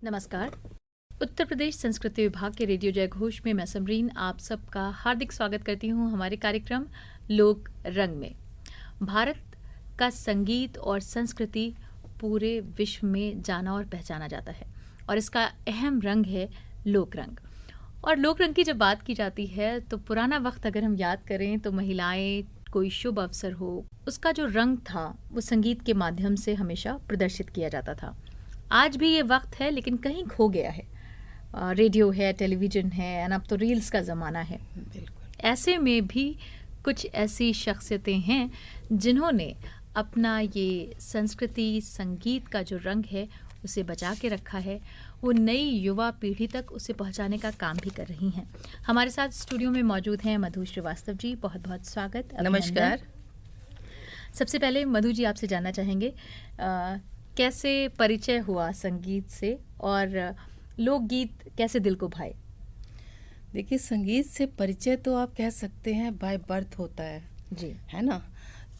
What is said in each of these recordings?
नमस्कार। उत्तर प्रदेश संस्कृति विभाग के रेडियो जयघोष में मैं समरीन आप सबका हार्दिक स्वागत करती हूँ हमारे कार्यक्रम लोक रंग में। भारत का संगीत और संस्कृति पूरे विश्व में जाना और पहचाना जाता है और इसका अहम रंग है लोक रंग। और लोक रंग की जब बात की जाती है तो पुराना वक्त अगर हम याद करें तो महिलाएं कोई शुभ अवसर हो, उसका जो रंग था वो संगीत के माध्यम से हमेशा प्रदर्शित किया जाता था। आज भी ये वक्त है लेकिन कहीं खो गया है। रेडियो है, टेलीविज़न है, अब तो रील्स का ज़माना है। बिल्कुल। ऐसे में भी कुछ ऐसी शख्सियतें हैं जिन्होंने अपना ये संस्कृति, संगीत का जो रंग है उसे बचा के रखा है। वो नई युवा पीढ़ी तक उसे पहुंचाने का काम भी कर रही हैं। हमारे साथ स्टूडियो में मौजूद हैं मधु श्रीवास्तव जी। बहुत बहुत स्वागत। नमस्कार। सबसे पहले मधु जी आपसे जानना चाहेंगे कैसे परिचय हुआ संगीत से और लोकगीत कैसे दिल को भाए? देखिए, संगीत से परिचय तो आप कह सकते हैं बाय बर्थ होता जी। है ना।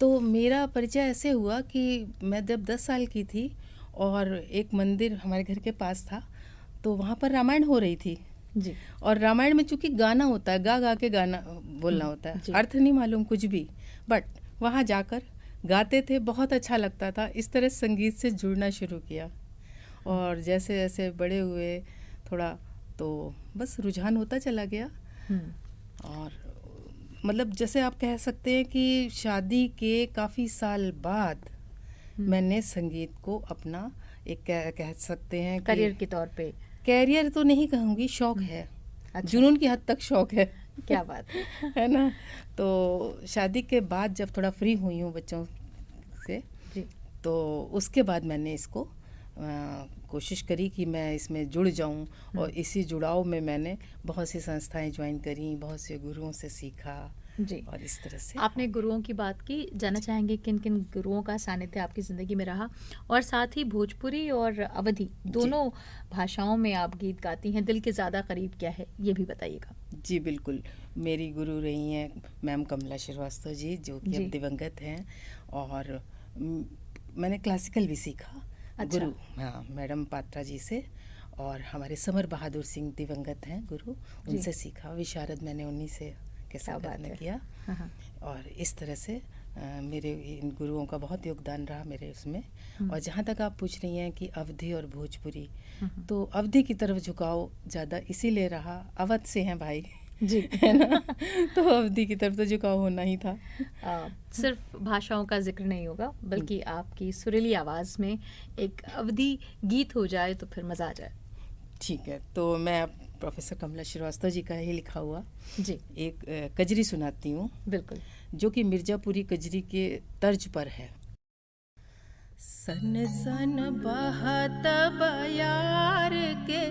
तो मेरा परिचय ऐसे हुआ कि मैं जब 10 साल की थी और एक मंदिर हमारे घर के पास था, तो वहाँ पर रामायण हो रही थी जी। और रामायण में चूँकि गाना होता है, गा गा के गाना बोलना होता है, जी। अर्थ नहीं मालूम कुछ भी, बट वहाँ जाकर गाते थे, बहुत अच्छा लगता था। इस तरह संगीत से जुड़ना शुरू किया और जैसे जैसे बड़े हुए थोड़ा, तो बस रुझान होता चला गया। और मतलब जैसे आप कह सकते हैं कि शादी के काफ़ी साल बाद मैंने संगीत को अपना एक कह सकते हैं करियर के तौर पे। कैरियर तो नहीं कहूँगी, शौक है। अच्छा। जुनून की हद तक शौक है। क्या बात है ना। तो शादी के बाद जब थोड़ा फ्री हुई हूँ बच्चों से, जी। तो उसके बाद मैंने इसको कोशिश करी कि मैं इसमें जुड़ जाऊं और इसी जुड़ाव में मैंने बहुत सी संस्थाएं ज्वाइन करी, बहुत से गुरुओं से सीखा जी। और इस तरह से। आपने गुरुओं की बात की, जानना चाहेंगे किन किन गुरुओं का सानिध्य आपकी ज़िंदगी में रहा और साथ ही भोजपुरी और अवधी दोनों भाषाओं में आप गीत गाती हैं, दिल के ज़्यादा करीब क्या है ये भी बताइएगा। जी बिल्कुल। मेरी गुरु रही हैं मैम कमला श्रीवास्तव जी, जो कि अब दिवंगत हैं, और मैंने क्लासिकल भी सीखा। अच्छा। गुरु हाँ मैडम पात्रा जी से, और हमारे समर बहादुर सिंह दिवंगत हैं गुरु, उनसे सीखा। विशारद मैंने उन्हीं से के साथ में किया। और इस तरह से मेरे इन गुरुओं का बहुत योगदान रहा मेरे उसमें। और जहाँ तक आप पूछ रही हैं कि अवधी और भोजपुरी, तो अवधी की तरफ झुकाव ज़्यादा इसीलिए रहा, अवध से हैं भाई जी। है ना। तो अवधी की तरफ तो झुकाव होना ही था। सिर्फ भाषाओं का जिक्र नहीं होगा बल्कि आपकी सुरीली आवाज़ में एक अवधी गीत हो जाए तो फिर मज़ा आ जाए। ठीक है, तो मैं प्रोफेसर कमला श्रीवास्तव जी का ही लिखा हुआ जी एक कजरी सुनाती हूँ। बिल्कुल। जो कि मिर्जापुरी कजरी के तर्ज पर है। सन सन बहत बयार के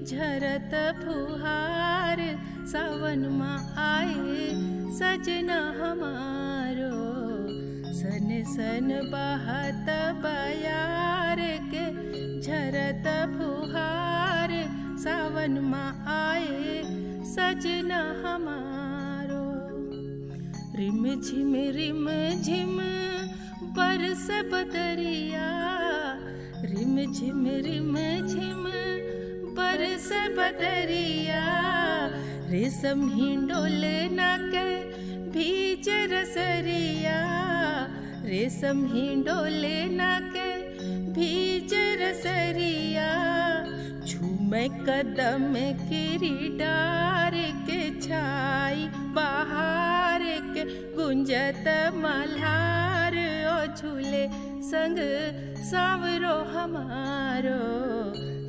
झरत फुहार, सावन माँ आए सजना हमारो। सन सन बहत बयार के झरत फुहार, सावन माँ आए सजना हमारो। रिम झिम बरस बदरिया, रिम झिम बरस बदरिया। रेशम हिंडोले न के भीज रसरिया, रेशम हिंडोले न के भीज रसरिया। झूमे कदम किरी डार के छाई, बहार के गुंजत मल्हार। ओ झूले संग सावरो हमारो,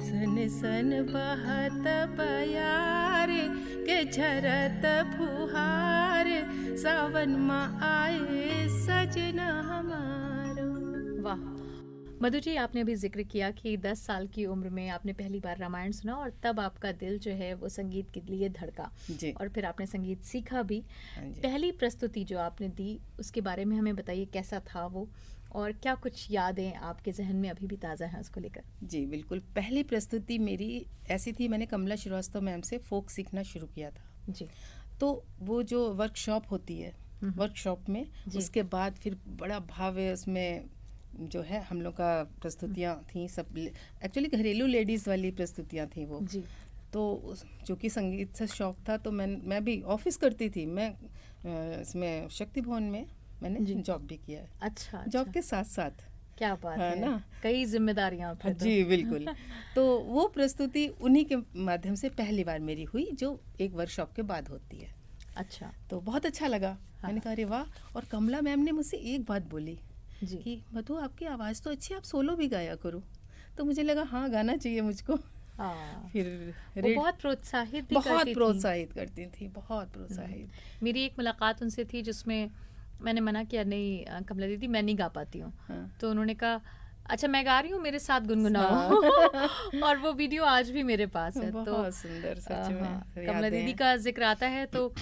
सन सन बहत बयार के झरत फुहार, सावन माँ आए सजना हमारो। वाह मधु जी, आपने अभी जिक्र किया कि 10 साल की उम्र में आपने पहली बार रामायण सुना और तब आपका दिल जो है वो संगीत के लिए धड़का और फिर आपने संगीत सीखा भी। पहली प्रस्तुति जो आपने दी उसके बारे में हमें बताइए, कैसा था वो और क्या कुछ यादें आपके जहन में अभी भी ताज़ा हैं उसको लेकर? जी बिल्कुल। पहली प्रस्तुति मेरी ऐसी थी, मैंने कमला श्रीवास्तव मैम से फोक सीखना शुरू किया था। जी। तो वो जो वर्कशॉप होती है, वर्कशॉप में उसके बाद फिर बड़ा भाव है उसमें जो है हम लोग का प्रस्तुतियाँ थी सब, एक्चुअली घरेलू लेडीज़ वाली प्रस्तुतियाँ थी वो। जी। तो चूँकि संगीत से शौक था तो मैं भी ऑफिस करती थी। मैं इसमें शक्ति भवन में मैंने जी। जॉब भी किया है। अच्छा, जॉब अच्छा। के साथ साथ, क्या बात है है। ना? कई ज़िम्मेदारियाँ फिर तो। जी, बिल्कुल। तो वो प्रस्तुति उन्हीं के माध्यम से पहली बार मेरी हुई, जो एक वर्कशॉप के बाद होती है। अच्छा। तो बहुत अच्छा लगा। हाँ। मैंने कहा अरे वाह! और कमला मैम ने मुझसे एक बात बोली जी। कि मधु आपकी आवाज़ तो अच्छी है, आप सोलो भी गाया करो। तो मुझे लगा हाँ, गाना चाहिए मुझको। हाँ। फिर वो बहुत प्रोत्साहित भी बहुत करती थी। प्रोत्साहित करती थी, बहुत प्रोत्साहित। मेरी एक मुलाकात उनसे थी जिसमें मैंने मना किया, नहीं कमला दीदी मैं नहीं गा पाती हूँ। हाँ। तो उन्होंने कहा अच्छा मैं गा रही हूँ, मेरे साथ गुनगुनाओ। हाँ। और वो वीडियो आज भी मेरे पास है। तो बहुत सुंदर, सच में हाँ, कमला यादें दीदी हैं। का जिक्र आता है तो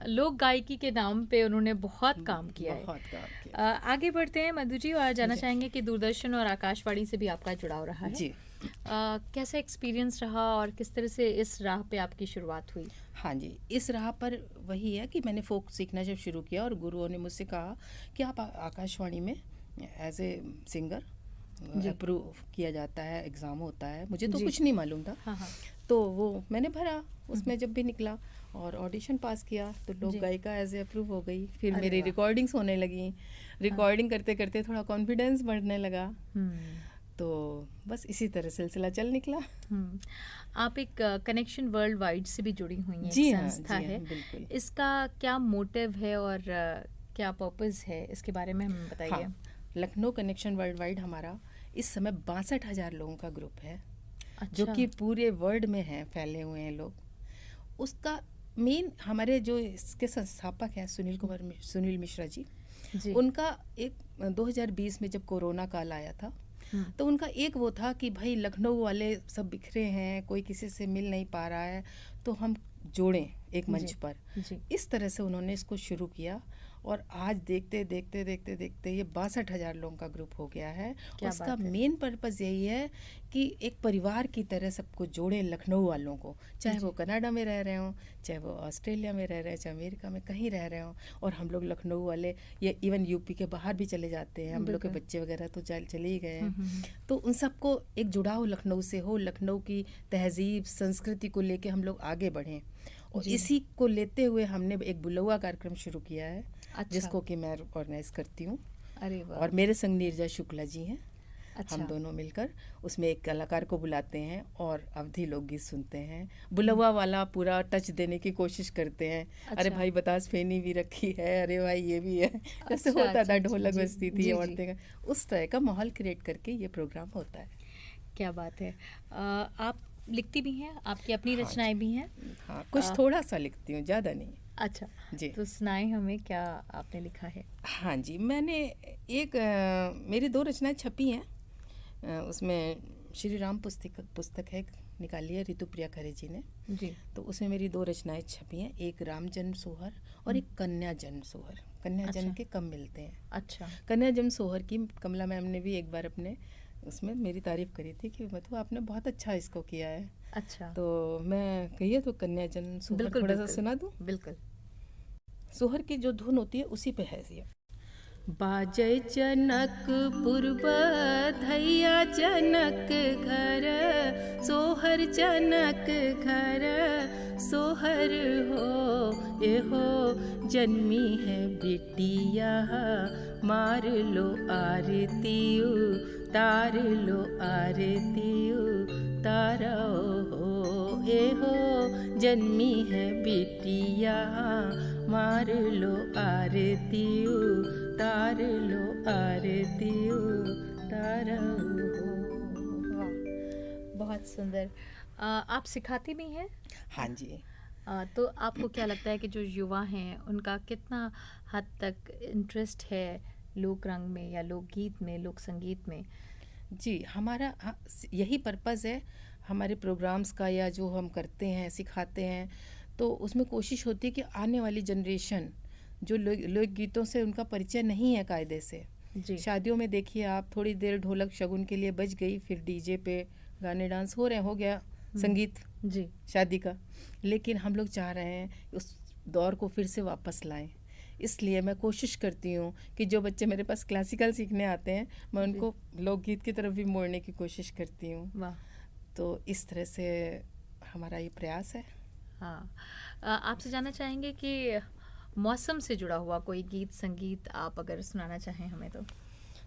लोक गायकी के नाम पे उन्होंने बहुत काम किया है। बहुत काम किया। आगे बढ़ते हैं मधु जी और जानना जी। चाहेंगे कि दूरदर्शन और आकाशवाणी से भी आपका जुड़ाव रहा है। जी। कैसा एक्सपीरियंस रहा और किस तरह से इस राह पे आपकी शुरुआत हुई? हाँ जी, इस राह पर वही है कि मैंने फ़ोक सीखना जब शुरू किया और गुरुओं ने मुझसे कहा कि आप आकाशवाणी में एज ए सिंगर जी। अप्रूव किया जाता है, एग्ज़ाम होता है। मुझे तो जी। कुछ नहीं मालूम था। हाँ, हाँ। तो वो मैंने भरा, उसमें जब भी निकला और ऑडिशन पास किया तो लोक जी। गायिका एज ए अप्रूव हो गई। फिर अरे मेरी वाह! रिकॉर्डिंग्स होने लगी। रिकॉर्डिंग करते करते थोड़ा कॉन्फिडेंस बढ़ने लगा। तो बस इसी तरह सिलसिला चल निकला। आप एक कनेक्शन वर्ल्ड वाइड से भी जुड़ी हुई हैं, जी एक हाँ, संस्था जी हाँ, है। बिल्कुल। इसका क्या मोटिव है और क्या पर्पस है, इसके बारे में हमें बताइए। हाँ, लखनऊ कनेक्शन वर्ल्ड वाइड हमारा इस समय 62,000 लोगों का ग्रुप है, जो अच्छा। कि पूरे वर्ल्ड में हैं, फैले हुए हैं लोग। उसका मेन हमारे जो इसके संस्थापक हैं सुनील मिश्रा जी, जी। उनका एक 2020 में जब कोरोना काल आया था तो उनका एक वो था कि भाई लखनऊ वाले सब बिखरे हैं, कोई किसी से मिल नहीं पा रहा है, तो हम जोड़ें एक मंच जी। पर। जी। इस तरह से उन्होंने इसको शुरू किया और आज देखते देखते देखते देखते ये 62,000 लोगों का ग्रुप हो गया है। और क्या इसका बात है। मेन पर्पज़ यही है कि एक परिवार की तरह सबको जोड़े, लखनऊ वालों को, चाहे वो कनाडा में रह रहे हों, चाहे वो ऑस्ट्रेलिया में रह रहे हैं, चाहे अमेरिका में कहीं रह रहे हों। और हम लोग लखनऊ वाले ये इवन यूपी के बाहर भी चले जाते हैं, हम लोग के बिल्कुल। बच्चे वगैरह तो चले ही गए हैं। तो उन सबको एक जुड़ाव लखनऊ से हो, लखनऊ की तहजीब संस्कृति को लेके हम लोग आगे बढ़ें। और जी। इसी को लेते हुए हमने एक बुलौआ कार्यक्रम शुरू किया है, अच्छा। जिसको कि मैं ऑर्गेनाइज करती हूँ। अरे वाह। और मेरे संग नीरजा शुक्ला जी हैं। अच्छा। हम दोनों मिलकर उसमें एक कलाकार को बुलाते हैं और अवधी लोकगीत सुनते हैं। बुलौआ वाला पूरा टच देने की कोशिश करते हैं। अरे अच्छा। भाई बतास फेनी भी रखी है, अरे भाई ये भी है। जैसे अच्छा, होता था, अच्छा, ढोलक जी, बजती जी, थी जी। औरतें का, उस तरह का माहौल क्रिएट करके ये प्रोग्राम होता है। क्या बात है। आप लिखती भी हैं, आपकी अपनी हाँ रचनाएं भी हैं? हाँ, कुछ थोड़ा सा लिखती हूँ, ज़्यादा नहीं। अच्छा। जी। तो सुनाएं हमें, क्या आपने लिखा है? हाँ जी, मैंने एक मेरी 2 रचनाएं छपी हैं। उसमें श्री राम पुस्तक है, निकाली है ऋतुप्रिया खरे जी ने। जी। तो उसमें मेरी 2 रचनाएं छपी हैं, एक राम जन्म सोहर और एक कन्या जन्म सोहर। कन्या जन्म अच्छा। के कम मिलते हैं। अच्छा। कन्या जन्म सोहर की कमला मैम ने भी एक बार अपने उसमें मेरी तारीफ करी थी कि मतलब आपने बहुत अच्छा इसको किया है। अच्छा। तो मैं कहिए तो कन्या जन्म सोहर बिल्कुल, थोड़ा सा बिल्कुल। सुना दूँ। बिल्कुल। सोहर की जो धुन होती है उसी पे है ये। बाजय जनकपुर बधैया जनक घर, सोहर जनक घर सोहर हो, ये हो जन्मी है बिटिया, मार लो आरती उतार लो आरती उतारो हो, ये हो जन्मी है बिटिया, मार लो आरती उतार लो आरती उतारो हो। वाह, बहुत सुंदर। आप सिखाती भी हैं? हाँ जी। तो आपको क्या लगता है कि जो युवा हैं उनका कितना हद तक इंटरेस्ट है लोक रंग में या लोकगीत में, लोक संगीत में? जी, हमारा यही पर्पज़ है हमारे प्रोग्राम्स का, या जो हम करते हैं सिखाते हैं, तो उसमें कोशिश होती है कि आने वाली जनरेशन जो लोकगीतों से उनका परिचय नहीं है कायदे से। जी। शादियों में देखिए आप, थोड़ी देर ढोलक शगुन के लिए बज गई, फिर डीजे पे गाने डांस हो रहे हैं, हो गया संगीत जी। शादी का। लेकिन हम लोग चाह रहे हैं उस दौर को फिर से वापस लाएं इसलिए मैं कोशिश करती हूँ कि जो बच्चे मेरे पास क्लासिकल सीखने आते हैं मैं उनको लोकगीत की तरफ भी मोड़ने की कोशिश करती हूँ। वाह। तो इस तरह से हमारा ये प्रयास है। हाँ, आपसे जानना चाहेंगे कि मौसम से जुड़ा हुआ कोई गीत संगीत आप अगर सुनाना चाहें हमें तो।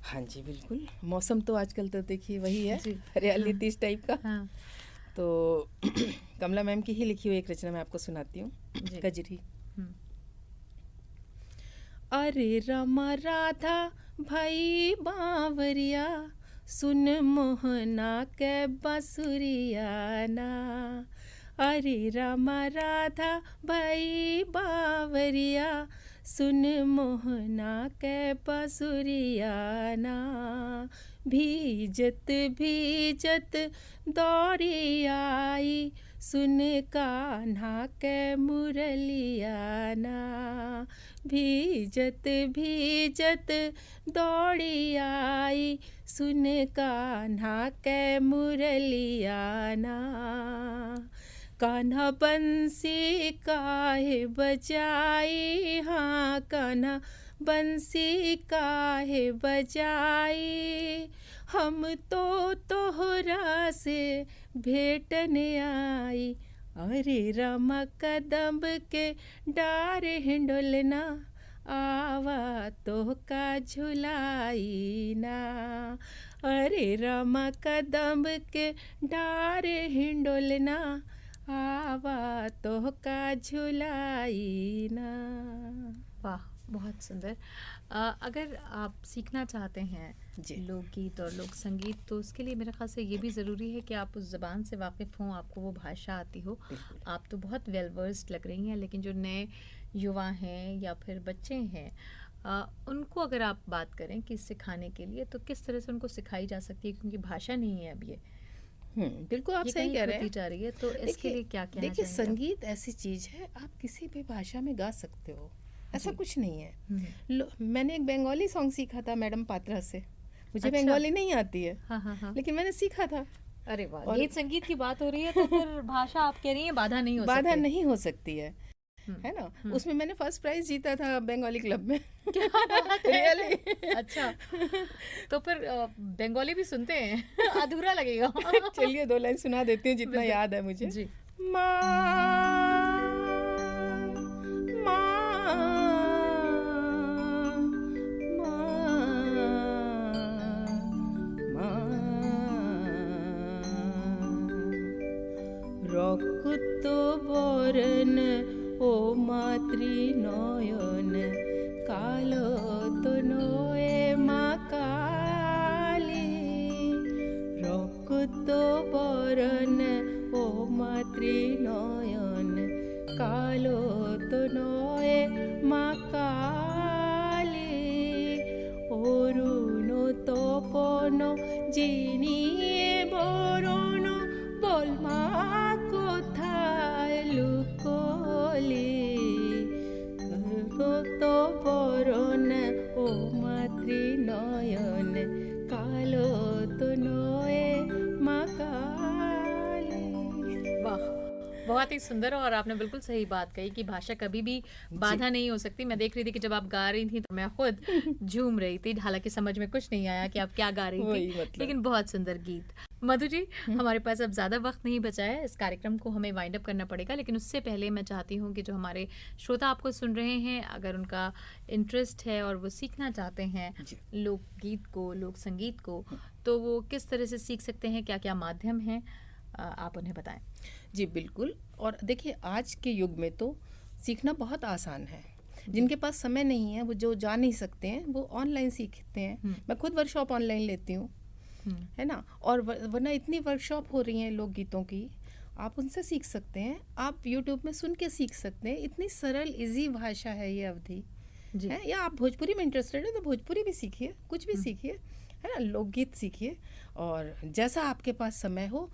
हाँ जी, बिल्कुल। मौसम तो आजकल तो देखिए वही है, जी। हरियाली हाँ। 30 टाइप का। हाँ तो कमला मैम की ही लिखी हुई एक रचना मैं आपको सुनाती हूँ, जी। कजरी। हम्म, अरे रमा राधा भाई बावरिया, सुन मोहना के बांसुरिया ना। अरे रमा राधा भाई बावरिया, सुन मोहना के बांसुरिया ना। भीजत भीजत दौड़ी आई, सुन कान्हा के मुरलिया ना। भीजत भीजत दौड़ी आई, सुन कान्हा के मुरलिया ना। कान्हा बंसी काहे बजाई, हाँ कान्हा बंसी काहे बजाई। हम तो तोहरा से भेटने आई, अरे रामा कदम के डार हिंडोलना, आवा तो का झुलाई ना। अरे रामा कदम के डार हिंडोलना, आवा तो का झुलाई ना। वाह, बहुत सुंदर। अगर आप सीखना चाहते हैं जी। लोकगीत और लोक संगीत तो उसके लिए मेरे ख्याल से ये भी ज़रूरी है कि आप उस ज़बान से वाकिफ़ हों, आपको वो भाषा आती हो। बिल्कुल। आप तो बहुत वेल वर्स्ड लग रही हैं, लेकिन जो नए युवा हैं या फिर बच्चे हैं उनको अगर आप बात करें कि सिखाने के लिए तो किस तरह से उनको सिखाई जा सकती है, क्योंकि भाषा नहीं है अब ये बिल्कुल आप ये सही कहीं कह रहे खोती हैं। जा रही है, तो इसके देखिए लिए क्या कहना देखिए चाहेंगे आप? संगीत ऐसी चीज़ है, आप किसी भी भाषा में गा सकते हो, ऐसा जी। कुछ नहीं है। हम्म, मैंने एक बंगाली सॉन्ग सीखा था मैडम पात्रा से। मुझे अच्छा। बंगाली नहीं आती है, हाँ हाँ हाँ। लेकिन मैंने सीखा था। अरे वाह, और गीत संगीत की बात हो रही है तो फिर भाषा आप कह रही हैं बाधा नहीं हो बाधा सकती। नहीं हो सकती है हम्म, ना। हम्म। उसमें मैंने फर्स्ट प्राइज जीता था बंगाली क्लब में। क्या बात है? रियली। अच्छा, तो फिर बंगाली भी सुनते हैं अधूरा लगेगा। चलिए 2 लाइन सुना देती हूँ जितना बिल्कुल। याद है मुझे। जी। माँ माँ রক্ত বরণ ও মাতৃ নয়ন, কালো তো নয় মা কালী। রক্ত বরণ ও মাতৃ নয়ন, কালো তো নয় মা কালী। অরুণ তপন জিনিয়ে বরণ, বল মা কোথায় লুকোলি। তো বরণ ও মাতৃ নয়ন, কালো তো নয় মা কালী। वाह, बहुत ही सुंदर। और आपने बिल्कुल सही बात कही कि भाषा कभी भी बाधा नहीं हो सकती। मैं देख रही थी कि जब आप गा रही थी तो मैं खुद झूम रही थी, हालांकि समझ में कुछ नहीं आया कि आप क्या गा रही वही थी, मतलब। लेकिन बहुत सुंदर गीत। मधु जी, हमारे पास अब ज़्यादा वक्त नहीं बचा है, इस कार्यक्रम को हमें वाइंड अप करना पड़ेगा, लेकिन उससे पहले मैं चाहती हूँ कि जो हमारे श्रोता आपको सुन रहे हैं, अगर उनका इंटरेस्ट है और वो सीखना चाहते हैं जी। लोकगीत को, लोक संगीत को, तो वो किस तरह से सीख सकते हैं, क्या क्या माध्यम हैं, आप उन्हें बताएं। जी बिल्कुल। और देखिए आज के युग में तो सीखना बहुत आसान है। जिनके पास समय नहीं है, वो जो जा नहीं सकते हैं, वो ऑनलाइन सीखते हैं। मैं खुद वर्कशॉप ऑनलाइन लेती हूँ, है ना। और वरना इतनी वर्कशॉप हो रही हैं लोकगीतों की, आप उनसे सीख सकते हैं। आप यूट्यूब में सुन के सीख सकते हैं। इतनी सरल इजी भाषा है ये अवधि, जी। है। या आप भोजपुरी में इंटरेस्टेड है तो भोजपुरी भी सीखिए, कुछ भी सीखिए, है ना। लोकगीत सीखिए और जैसा आपके पास समय हो,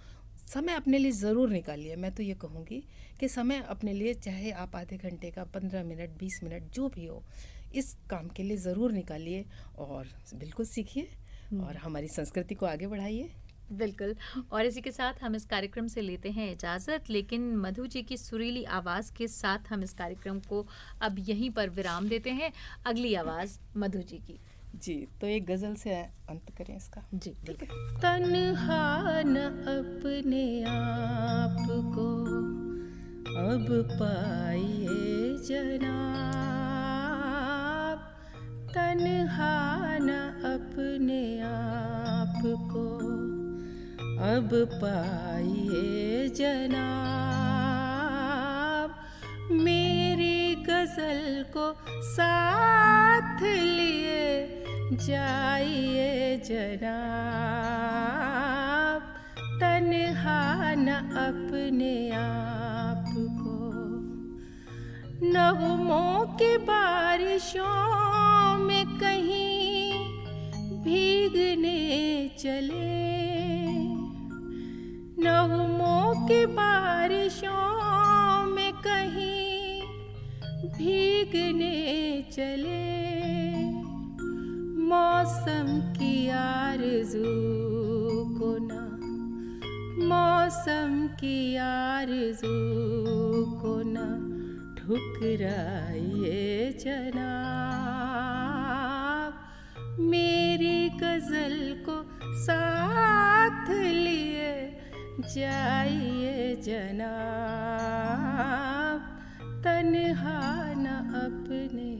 समय अपने लिए ज़रूर निकालिए। मैं तो ये कहूँगी कि समय अपने लिए, चाहे आप आधे घंटे का, 15 मिनट, 20 मिनट, जो भी हो, इस काम के लिए ज़रूर निकालिए और बिल्कुल सीखिए और हमारी संस्कृति को आगे बढ़ाइए। बिल्कुल। और इसी के साथ हम इस कार्यक्रम से लेते हैं इजाज़त, लेकिन मधु जी की सुरीली आवाज़ के साथ हम इस कार्यक्रम को अब यहीं पर विराम देते हैं। अगली आवाज़ मधु जी की। जी, तो एक गज़ल से अंत करें इसका। जी, ठीक है। बिल्कुल। तन्हा न अपने आप को अब पाइए जनाब, तन्हा न अपने आप को अब पाइए जनाब, मेरी गज़ल को साथ लिए जाइए जनाब, तन्हा न अपने आप को। नगमों की बारिशों में कहीं भीगने चले, नगमों की बारिशों में कहीं भीगने चले, मौसम की आरज़ू को ना, मौसम की आरज़ू को ना ठुकराइए जनाब, मेरी गज़ल को साथ लिए जाइए जनाब, तन्हा न अपने